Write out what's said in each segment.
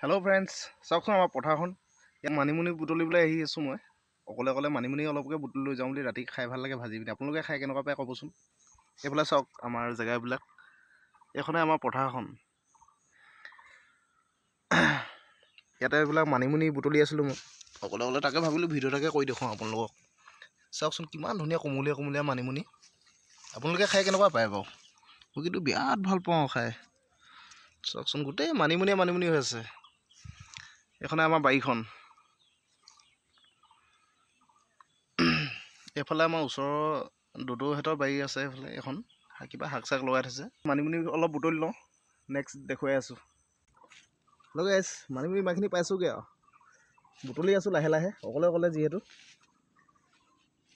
Hello' friends, চাওকচোন আমাৰ পথাৰখন। ইয়াত মানিমুনি বুটলিবলৈ আহি আছোঁ মই। অকলে অকলে মানিমুনি অলপকৈ বুটলি লৈ যাওঁ বুলি ৰাতি খাই ভাল লাগে ভাজি পিনি। আপোনালোকে খাই কেনেকুৱা পায় ক'বচোন। এইফালে চাওক আমাৰ জেগাবিলাক। এইখনে আমাৰ পথাৰখন। ইয়াতে এইবিলাক মানিমুনি বুটলি আছিলোঁ মই অকলে অকলে, তাকে ভাবিলোঁ ভিডিঅ' এটাকে কৰি দেখুৱাওঁ আপোনালোকক। চাওকচোন কিমান ধুনীয়া কোমলীয়া কোমলীয়া মানিমুনি। আপোনালোকে খাই কেনেকুৱা পায় বাৰু? মই কিন্তু বিৰাট ভাল পাওঁ খাই। চাওকচোন গোটেই মানিমুনিয়ে মানিমুনি হৈ আছে। এইখনে আমাৰ বাৰীখন। এইফালে আমাৰ ওচৰৰ দদৌহঁতৰ বাৰী আছে। এইফালে এখন কিবা শাক চাক লগাই থৈছে। মানিমুনি অলপ বুটলি লওঁ, নেক্সট দেখুৱাই আছোঁ। হেল্ল' গাইছ, মানিমুনি ইমানখিনি পাইছোঁগৈ আৰু বুটলি আছোঁ লাহে লাহে, অকলে অকলে যিহেতু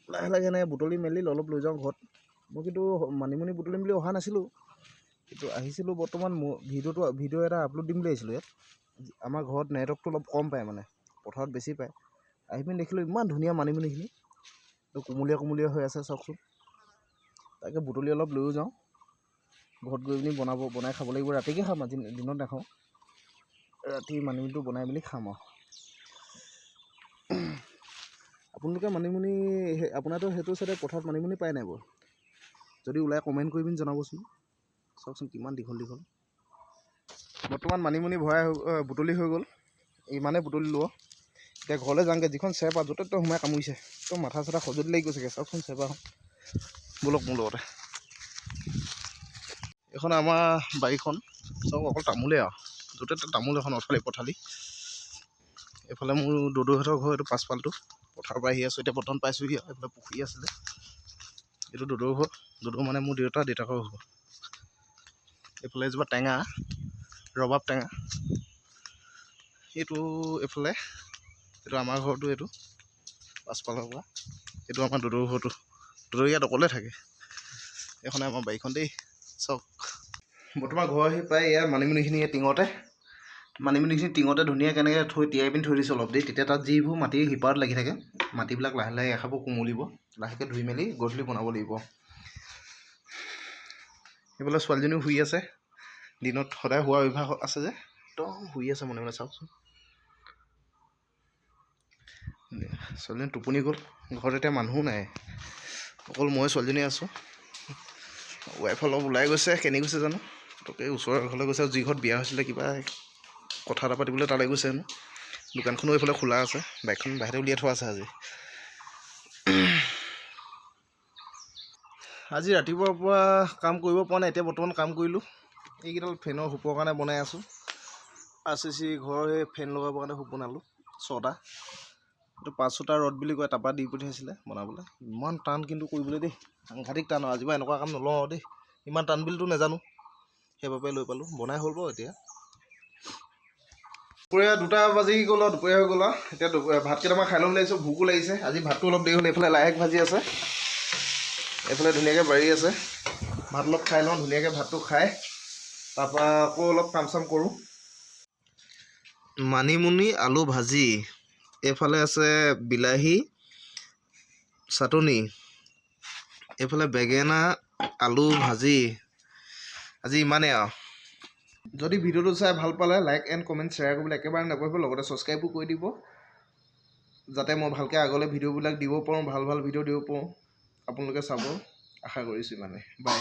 লাহে লাহে এনেকৈ বুটলি মেলি অলপ লৈ যাওঁ ঘৰত। মই কিন্তু মানিমুনি বুটলিম বুলি অহা নাছিলোঁ, কিন্তু আহিছিলোঁ বৰ্তমান ভিডিঅ' এটা আপলোড দিম বুলি আহিছিলোঁ। ইয়াত আমাৰ ঘৰত নেটৱৰ্কটো অলপ কম পায়, মানে পথাৰত বেছি পায়। আহি পিনি দেখিলোঁ ইমান ধুনীয়া মানিমুনিখিনি, কোমলীয়া কোমলীয়া হৈ আছে চাওকচোন। তাকে বুটলি অলপ লৈও যাওঁ, ঘৰত গৈ পিনি বনাই খাব লাগিব। ৰাতিকৈ খাম, আজি দিনত নাখাওঁ। ৰাতি মানিমুনিটো বনাই মেলি খাম আৰু। আপোনালোকে মানিমুনি, আপোনাৰতো সেইটো চাইডে পথাৰত মানিমুনি পায় নাই বাৰু? যদি ওলাই কমেণ্ট কৰি পিনি জনাবচোন। চাওকচোন কিমান দীঘল দীঘল। বৰ্তমান মানিমুনি বুটলি হৈ গ'ল, ইমানেই বুটলিলোঁ। এতিয়া ঘৰলৈ যাওঁগৈ। যিখন চেপা য'তে ত'তে সোমাই কামুৰিছে, একদম মাথা চাথা খজুলি লাগি গৈছেগৈ। চাওকচোন চেপাখন, ব'লক মোৰ লগতে। এইখন আমাৰ বাৰীখন। চাওক অকল তামোলেই আৰু, য'তে ত'তে তামোল। এখন অঠালি পথালি। এইফালে মোৰ দদৌহঁতৰ ঘৰ, এইটো পাছফালটো। পথাৰৰ পৰা আহি আছোঁ এতিয়া, বৰ্তমান পাইছোঁহি আৰু। এইফালে পুখুৰী আছিলে, এইটো দদৌৰ ঘৰ। দদৌ মানে মোৰ দেউতাকৰ ঘৰ। এইফালে এজোপা টেঙা, ৰবাব টেঙা। এইটো এইফালে, এইটো আমাৰ ঘৰটো। এইটো পাছফালৰ পৰা এইটো আমাৰ দদৌৰ ঘৰটো। দদৌ ইয়াত অকলে থাকে। এইখনে আমাৰ বাৰীখন দেই। চাওক বৰ্তমান ঘৰ আহি পাই ইয়াৰ মানিমুনিখিনি টিঙতে ধুনীয়াকৈ এনেকৈ তিয়াই পিনি থৈ দিছোঁ অলপ দেৰি। তেতিয়া তাত যিবোৰ মাটিৰ শিপাত লাগি থাকে, মাটিবিলাক লাহে লাহে এখাপ কোমলিব। লাহেকৈ ধুই মেলি গধূলি বনাব লাগিব। সেইফালে ছোৱালীজনীও শুই আছে। দিনত সদায় শুৱাৰ অভ্যাস আছে যে, একদম শুই আছে মনে মনে। চাওকচোন ছোৱালীজনী টোপনি গ'ল। ঘৰত এতিয়া মানুহো নাই, অকল মই ছোৱালীজনী আছোঁ। ৱাইফ অলপ ওলাই গৈছে, কেনি গৈছে জানো। তাকে ওচৰৰ ঘৰলৈ গৈছে, যি ঘৰত বিয়া হৈছিলে কিবা কথা এটা পাতিবলৈ তালৈ গৈছে হেনো। দোকানখনো এইফালে খোলা আছে, বাইকখন বাহিৰতে উলিয়াই থোৱা আছে। আজি ৰাতিপুৱাৰ পৰা কাম কৰিব পৰা নাই, এতিয়া বৰ্তমান কাম কৰিলোঁ। এইকেইডাল ফেনৰ হুপৰ কাৰণে বনাই আছোঁ। RCC ঘৰৰ সেই ফেন লগাবৰ কাৰণে হুপ বনালোঁ 6টা। এইটো 500টা ৰদ বুলি কয়, তাৰপৰা দি পঠিয়াইছিলে বনাবলৈ। ইমান টান কিন্তু কৰিবলৈ দেই, সাংঘাতিক টান। আৰু আজিবা এনেকুৱা কাম নলওঁ দেই, ইমান টান বুলিতো নাজানো, সেইবাবে লৈ পালোঁ। বনাই হ'ল বাৰু এতিয়া। দুপৰীয়া 2টা বাজি গ'ল আৰু, দুপৰীয়া হৈ গ'ল আৰু। এতিয়া ভাত কেইটামান খাই ল'ম বুলি আহিছোঁ, ভোকো লাগিছে। আজি ভাতটো অলপ দেৰি হ'ল। এইফালে লাই শাক ভাজি আছে, এইফালে ধুনীয়াকৈ বাৰী আছে। ভাত অলপ খাই লওঁ, ধুনীয়াকৈ ভাতটো খাই তাৰপৰা আকৌ অলপ কাম চাম কৰোঁ। মানিমুনি আলু ভাজি, এইফালে আছে বিলাহী চাটনি, এইফালে বেঙেনা আলু ভাজি। আজি ইমানেই আৰু। যদি ভিডিঅ'টো চাই ভাল পালে লাইক এণ্ড কমেণ্ট শ্বেয়াৰ কৰিবলৈ একেবাৰে নাপাহৰিব। লগতে ছাবস্ক্ৰাইবো কৰি দিব, যাতে মই ভালকৈ আগলৈ ভিডিঅ'বিলাক দিব পাৰোঁ, ভাল ভাল ভিডিঅ' দিব পাৰোঁ। আপোনালোকে চাব, আশা কৰিছোঁ ইমানে। বাই।